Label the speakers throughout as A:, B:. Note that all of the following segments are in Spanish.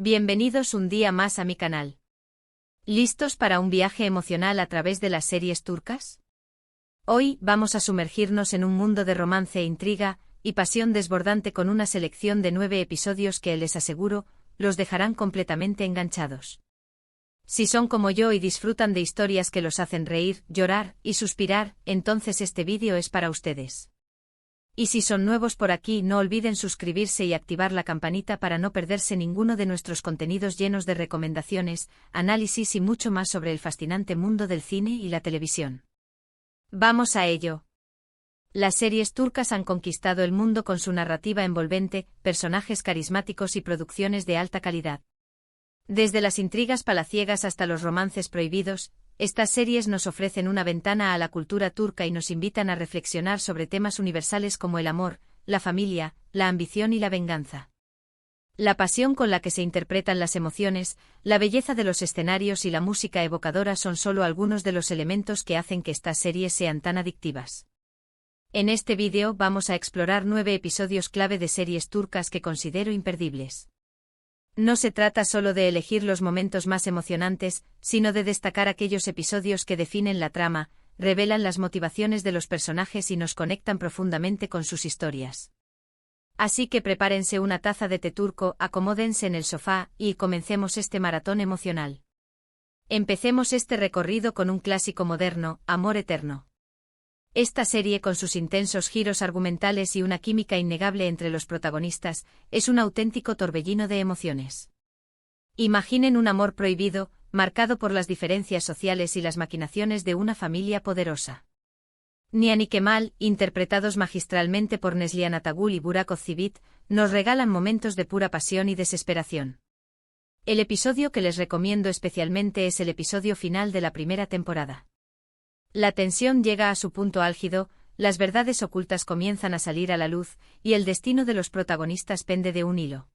A: Bienvenidos un día más a mi canal. ¿Listos para un viaje emocional a través de las series turcas? Hoy vamos a sumergirnos en un mundo de romance, intriga y pasión desbordante con una selección de 9 episodios que, les aseguro, los dejarán completamente enganchados. Si son como yo y disfrutan de historias que los hacen reír, llorar y suspirar, entonces este vídeo es para ustedes. Y si son nuevos por aquí, no olviden suscribirse y activar la campanita para no perderse ninguno de nuestros contenidos llenos de recomendaciones, análisis y mucho más sobre el fascinante mundo del cine y la televisión. ¡Vamos a ello! Las series turcas han conquistado el mundo con su narrativa envolvente, personajes carismáticos y producciones de alta calidad. Desde las intrigas palaciegas hasta los romances prohibidos, estas series nos ofrecen una ventana a la cultura turca y nos invitan a reflexionar sobre temas universales como el amor, la familia, la ambición y la venganza. La pasión con la que se interpretan las emociones, la belleza de los escenarios y la música evocadora son solo algunos de los elementos que hacen que estas series sean tan adictivas. En este vídeo vamos a explorar 9 episodios clave de series turcas que considero imperdibles. No se trata solo de elegir los momentos más emocionantes, sino de destacar aquellos episodios que definen la trama, revelan las motivaciones de los personajes y nos conectan profundamente con sus historias. Así que prepárense una taza de té turco, acomódense en el sofá y comencemos este maratón emocional. Empecemos este recorrido con un clásico moderno, Amor Eterno. Esta serie, con sus intensos giros argumentales y una química innegable entre los protagonistas, es un auténtico torbellino de emociones. Imaginen un amor prohibido, marcado por las diferencias sociales y las maquinaciones de una familia poderosa. Nihan y Kemal, interpretados magistralmente por Neslihan Atagul y Burak Özçivit, nos regalan momentos de pura pasión y desesperación. El episodio que les recomiendo especialmente es el episodio final de la primera temporada. La tensión llega a su punto álgido, las verdades ocultas comienzan a salir a la luz, y el destino de los protagonistas pende de un hilo.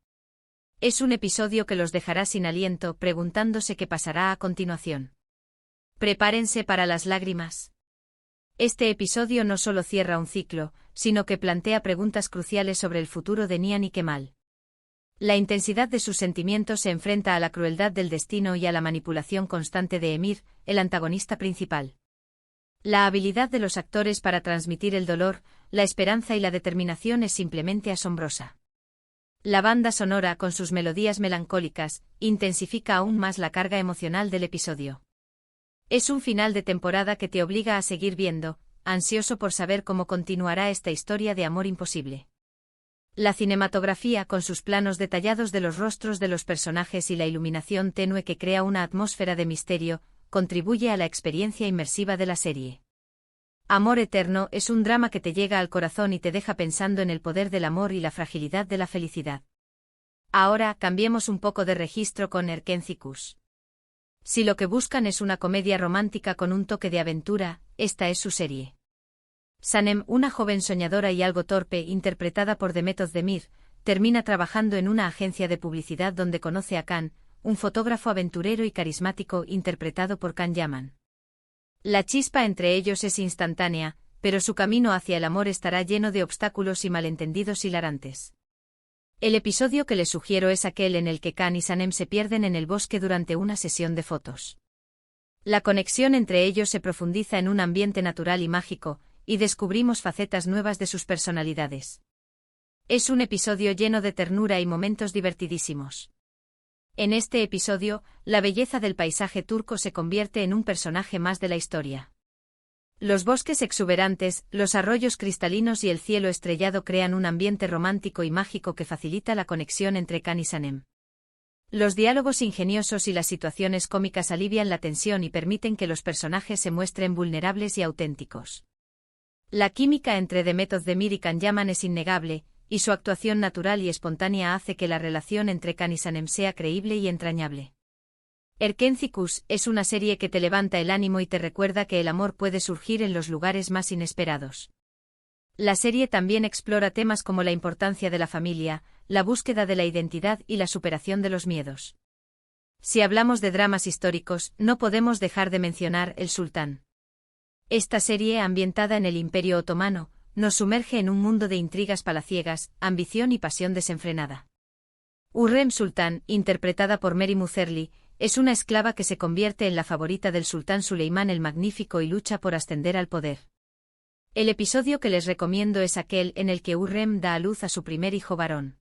A: Es un episodio que los dejará sin aliento, preguntándose qué pasará a continuación. Prepárense para las lágrimas. Este episodio no solo cierra un ciclo, sino que plantea preguntas cruciales sobre el futuro de Nihan y Kemal. La intensidad de sus sentimientos se enfrenta a la crueldad del destino y a la manipulación constante de Emir, el antagonista principal. La habilidad de los actores para transmitir el dolor, la esperanza y la determinación es simplemente asombrosa. La banda sonora, con sus melodías melancólicas, intensifica aún más la carga emocional del episodio. Es un final de temporada que te obliga a seguir viendo, ansioso por saber cómo continuará esta historia de amor imposible. La cinematografía, con sus planos detallados de los rostros de los personajes y la iluminación tenue que crea una atmósfera de misterio, contribuye a la experiencia inmersiva de la serie. Amor Eterno es un drama que te llega al corazón y te deja pensando en el poder del amor y la fragilidad de la felicidad. Ahora cambiemos un poco de registro con Erkenci Kuş. Si lo que buscan es una comedia romántica con un toque de aventura, esta es su serie. Sanem, una joven soñadora y algo torpe interpretada por Demet Özdemir, termina trabajando en una agencia de publicidad donde conoce a Can, un fotógrafo aventurero y carismático interpretado por Can Yaman. La chispa entre ellos es instantánea, pero su camino hacia el amor estará lleno de obstáculos y malentendidos hilarantes. El episodio que les sugiero es aquel en el que Can y Sanem se pierden en el bosque durante una sesión de fotos. La conexión entre ellos se profundiza en un ambiente natural y mágico, y descubrimos facetas nuevas de sus personalidades. Es un episodio lleno de ternura y momentos divertidísimos. En este episodio, la belleza del paisaje turco se convierte en un personaje más de la historia. Los bosques exuberantes, los arroyos cristalinos y el cielo estrellado crean un ambiente romántico y mágico que facilita la conexión entre Can y Sanem. Los diálogos ingeniosos y las situaciones cómicas alivian la tensión y permiten que los personajes se muestren vulnerables y auténticos. La química entre Demet Özdemir y Can Yaman es innegable, y su actuación natural y espontánea hace que la relación entre Can y Sanem sea creíble y entrañable. Erkenci Kuş es una serie que te levanta el ánimo y te recuerda que el amor puede surgir en los lugares más inesperados. La serie también explora temas como la importancia de la familia, la búsqueda de la identidad y la superación de los miedos. Si hablamos de dramas históricos, no podemos dejar de mencionar El Sultán. Esta serie, ambientada en el Imperio Otomano, nos sumerge en un mundo de intrigas palaciegas, ambición y pasión desenfrenada. Hurrem Sultan, interpretada por Mary Mutherly, es una esclava que se convierte en la favorita del sultán Suleimán el Magnífico y lucha por ascender al poder. El episodio que les recomiendo es aquel en el que Hurrem da a luz a su primer hijo varón.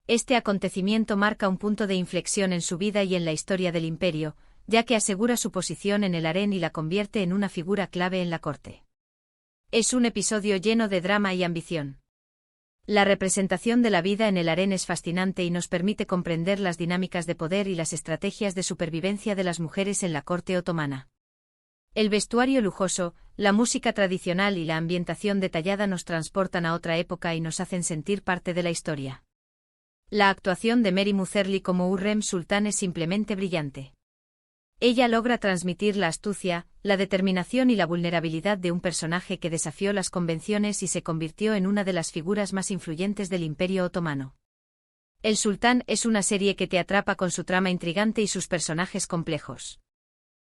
A: Este acontecimiento marca un punto de inflexión en su vida y en la historia del imperio, ya que asegura su posición en el harén y la convierte en una figura clave en la corte. Es un episodio lleno de drama y ambición. La representación de la vida en el harén es fascinante y nos permite comprender las dinámicas de poder y las estrategias de supervivencia de las mujeres en la corte otomana. El vestuario lujoso, la música tradicional y la ambientación detallada nos transportan a otra época y nos hacen sentir parte de la historia. La actuación de Mary Mutherly como Hurrem Sultan es simplemente brillante. Ella logra transmitir la astucia, la determinación y la vulnerabilidad de un personaje que desafió las convenciones y se convirtió en una de las figuras más influyentes del Imperio Otomano. El Sultán es una serie que te atrapa con su trama intrigante y sus personajes complejos.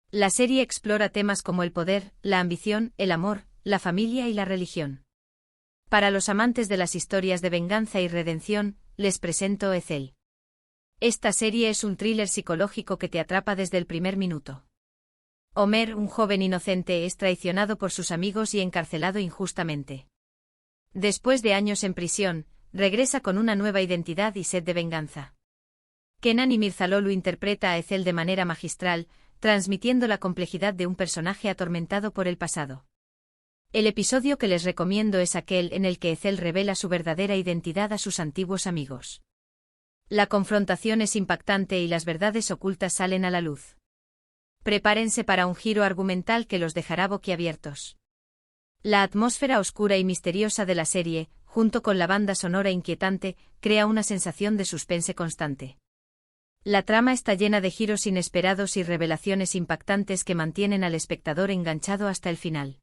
A: La serie explora temas como el poder, la ambición, el amor, la familia y la religión. Para los amantes de las historias de venganza y redención, les presento Ethel. Esta serie es un thriller psicológico que te atrapa desde el primer minuto. Homer, un joven inocente, es traicionado por sus amigos y encarcelado injustamente. Después de años en prisión, regresa con una nueva identidad y sed de venganza. Kenan Imirzaloglu interpreta a Ethel de manera magistral, transmitiendo la complejidad de un personaje atormentado por el pasado. El episodio que les recomiendo es aquel en el que Ethel revela su verdadera identidad a sus antiguos amigos. La confrontación es impactante y las verdades ocultas salen a la luz. Prepárense para un giro argumental que los dejará boquiabiertos. La atmósfera oscura y misteriosa de la serie, junto con la banda sonora inquietante, crea una sensación de suspense constante. La trama está llena de giros inesperados y revelaciones impactantes que mantienen al espectador enganchado hasta el final.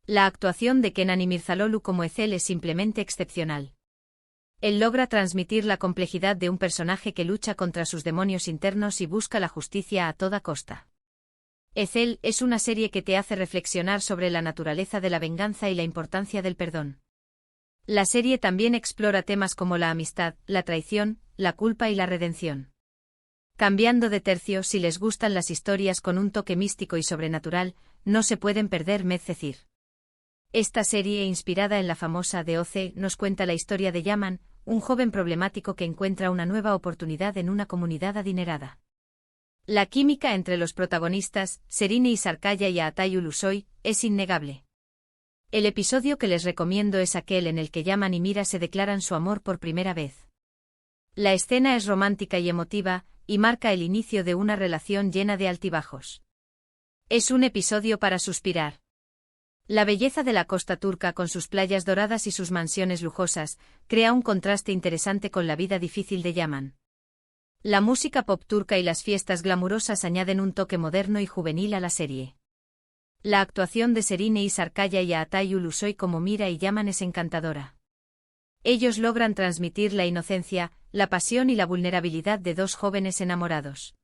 A: La actuación de Kenan Imirzaloglu como Ethel es simplemente excepcional. Él logra transmitir la complejidad de un personaje que lucha contra sus demonios internos y busca la justicia a toda costa. Ethel es una serie que te hace reflexionar sobre la naturaleza de la venganza y la importancia del perdón. La serie también explora temas como la amistad, la traición, la culpa y la redención. Cambiando de tercio, si les gustan las historias con un toque místico y sobrenatural, no se pueden perder Medcezir. Esta serie, inspirada en la famosa DOC, nos cuenta la historia de Yaman, un joven problemático que encuentra una nueva oportunidad en una comunidad adinerada. La química entre los protagonistas, Serine Isarkaya y Atay Ulusoy, es innegable. El episodio que les recomiendo es aquel en el que Yaman y Mira se declaran su amor por primera vez. La escena es romántica y emotiva, y marca el inicio de una relación llena de altibajos. Es un episodio para suspirar. La belleza de la costa turca con sus playas doradas y sus mansiones lujosas, crea un contraste interesante con la vida difícil de Yaman. La música pop turca y las fiestas glamurosas añaden un toque moderno y juvenil a la serie. La actuación de Serine Isarkaya y Atay Ulusoy como Mira y Yaman es encantadora. Ellos logran transmitir la inocencia, la pasión y la vulnerabilidad de dos jóvenes enamorados.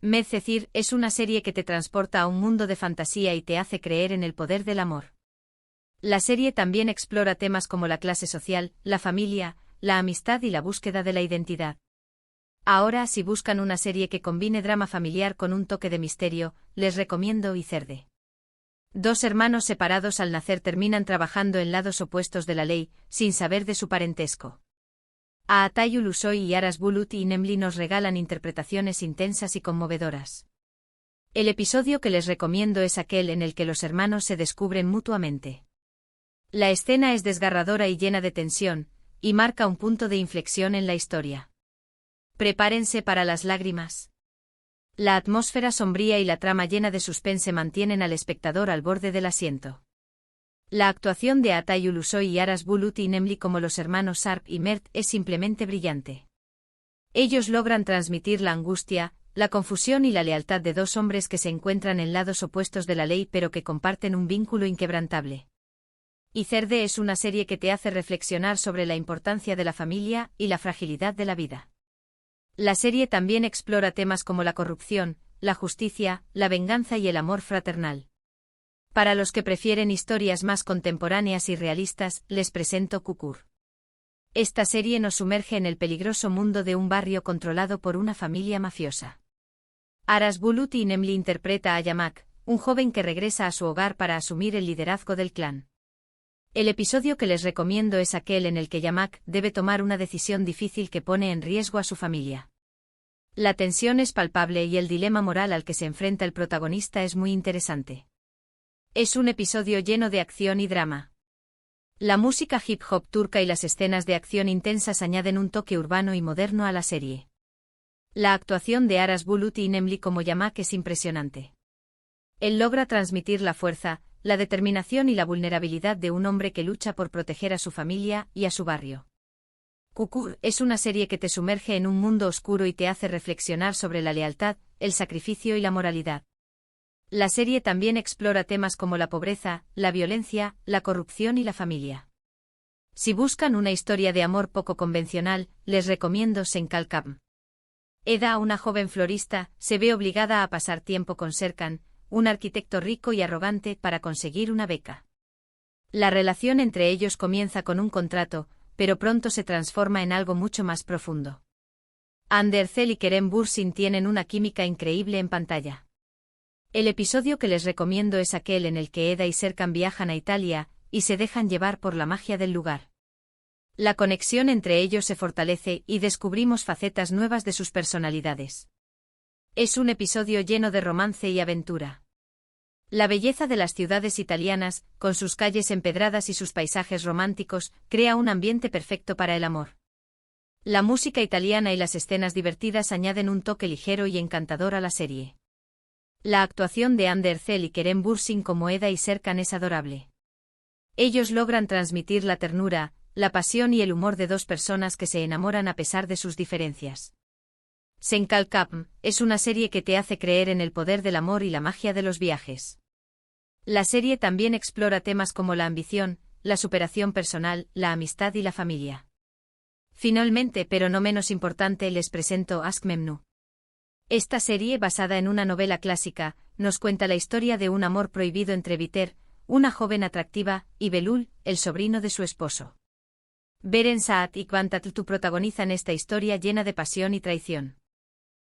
A: Medcezir es una serie que te transporta a un mundo de fantasía y te hace creer en el poder del amor. La serie también explora temas como la clase social, la familia, la amistad y la búsqueda de la identidad. Ahora, si buscan una serie que combine drama familiar con un toque de misterio, les recomiendo Icerde. Dos hermanos separados al nacer terminan trabajando en lados opuestos de la ley, sin saber de su parentesco. A Atay Ulusoy y Aras Bulut y Nemli nos regalan interpretaciones intensas y conmovedoras. El episodio que les recomiendo es aquel en el que los hermanos se descubren mutuamente. La escena es desgarradora y llena de tensión, y marca un punto de inflexión en la historia. Prepárense para las lágrimas. La atmósfera sombría y la trama llena de suspense mantienen al espectador al borde del asiento. La actuación de Atay Ulusoy y Aras Bulut y Nemli como los hermanos Sarp y Mert es simplemente brillante. Ellos logran transmitir la angustia, la confusión y la lealtad de dos hombres que se encuentran en lados opuestos de la ley pero que comparten un vínculo inquebrantable. Icerde es una serie que te hace reflexionar sobre la importancia de la familia y la fragilidad de la vida. La serie también explora temas como la corrupción, la justicia, la venganza y el amor fraternal. Para los que prefieren historias más contemporáneas y realistas, les presento Kukur. Esta serie nos sumerge en el peligroso mundo de un barrio controlado por una familia mafiosa. Aras Bulut Nemli interpreta a Yamak, un joven que regresa a su hogar para asumir el liderazgo del clan. El episodio que les recomiendo es aquel en el que Yamak debe tomar una decisión difícil que pone en riesgo a su familia. La tensión es palpable y el dilema moral al que se enfrenta el protagonista es muy interesante. Es un episodio lleno de acción y drama. La música hip hop turca y las escenas de acción intensas añaden un toque urbano y moderno a la serie. La actuación de Aras Bulut Nemli como Yamak es impresionante. Él logra transmitir la fuerza, la determinación y la vulnerabilidad de un hombre que lucha por proteger a su familia y a su barrio. Kukur es una serie que te sumerge en un mundo oscuro y te hace reflexionar sobre la lealtad, el sacrificio y la moralidad. La serie también explora temas como la pobreza, la violencia, la corrupción y la familia. Si buscan una historia de amor poco convencional, les recomiendo Senkalkam. Eda, una joven florista, se ve obligada a pasar tiempo con Serkan, un arquitecto rico y arrogante, para conseguir una beca. La relación entre ellos comienza con un contrato, pero pronto se transforma en algo mucho más profundo. Andercel y Kerem Bürsin tienen una química increíble en pantalla. El episodio que les recomiendo es aquel en el que Eda y Serkan viajan a Italia, y se dejan llevar por la magia del lugar. La conexión entre ellos se fortalece y descubrimos facetas nuevas de sus personalidades. Es un episodio lleno de romance y aventura. La belleza de las ciudades italianas, con sus calles empedradas y sus paisajes románticos, crea un ambiente perfecto para el amor. La música italiana y las escenas divertidas añaden un toque ligero y encantador a la serie. La actuación de Andercel y Kerem Bürsin como Eda y Serkan es adorable. Ellos logran transmitir la ternura, la pasión y el humor de dos personas que se enamoran a pesar de sus diferencias. Senkalkam es una serie que te hace creer en el poder del amor y la magia de los viajes. La serie también explora temas como la ambición, la superación personal, la amistad y la familia. Finalmente, pero no menos importante, les presento Aşk Memnu. Esta serie, basada en una novela clásica, nos cuenta la historia de un amor prohibido entre Biter, una joven atractiva, y Belul, el sobrino de su esposo. Beren Saat y Kwan Tatlı protagonizan esta historia llena de pasión y traición.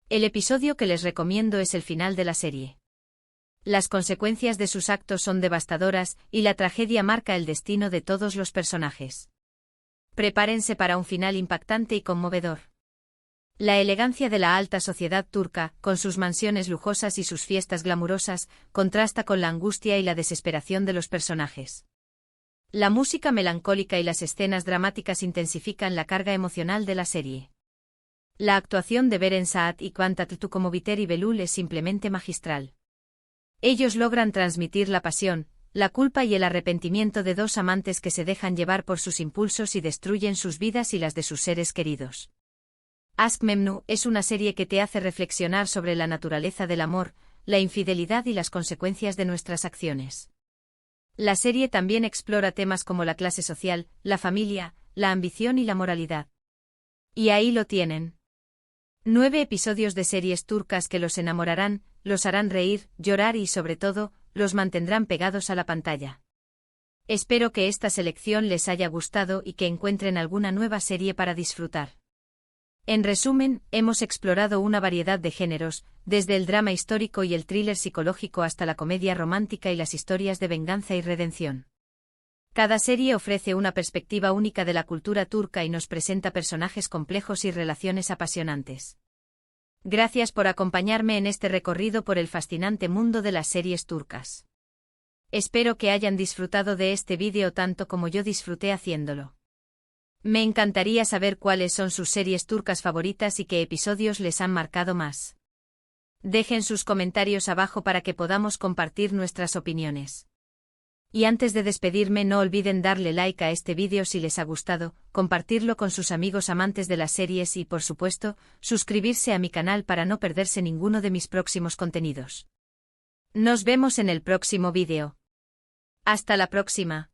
A: El episodio que les recomiendo es el final de la serie. Las consecuencias de sus actos son devastadoras, y la tragedia marca el destino de todos los personajes. Prepárense para un final impactante y conmovedor. La elegancia de la alta sociedad turca, con sus mansiones lujosas y sus fiestas glamurosas, contrasta con la angustia y la desesperación de los personajes. La música melancólica y las escenas dramáticas intensifican la carga emocional de la serie. La actuación de Beren Saat y Kwan Tatlı como Biter y Belul es simplemente magistral. Ellos logran transmitir la pasión, la culpa y el arrepentimiento de dos amantes que se dejan llevar por sus impulsos y destruyen sus vidas y las de sus seres queridos. Aşk Memnu es una serie que te hace reflexionar sobre la naturaleza del amor, la infidelidad y las consecuencias de nuestras acciones. La serie también explora temas como la clase social, la familia, la ambición y la moralidad. Y ahí lo tienen. 9 episodios de series turcas que los enamorarán, los harán reír, llorar y sobre todo, los mantendrán pegados a la pantalla. Espero que esta selección les haya gustado y que encuentren alguna nueva serie para disfrutar. En resumen, hemos explorado una variedad de géneros, desde el drama histórico y el thriller psicológico hasta la comedia romántica y las historias de venganza y redención. Cada serie ofrece una perspectiva única de la cultura turca y nos presenta personajes complejos y relaciones apasionantes. Gracias por acompañarme en este recorrido por el fascinante mundo de las series turcas. Espero que hayan disfrutado de este vídeo tanto como yo disfruté haciéndolo. Me encantaría saber cuáles son sus series turcas favoritas y qué episodios les han marcado más. Dejen sus comentarios abajo para que podamos compartir nuestras opiniones. Y antes de despedirme, no olviden darle like a este vídeo si les ha gustado, compartirlo con sus amigos amantes de las series y, por supuesto, suscribirse a mi canal para no perderse ninguno de mis próximos contenidos. Nos vemos en el próximo vídeo. Hasta la próxima.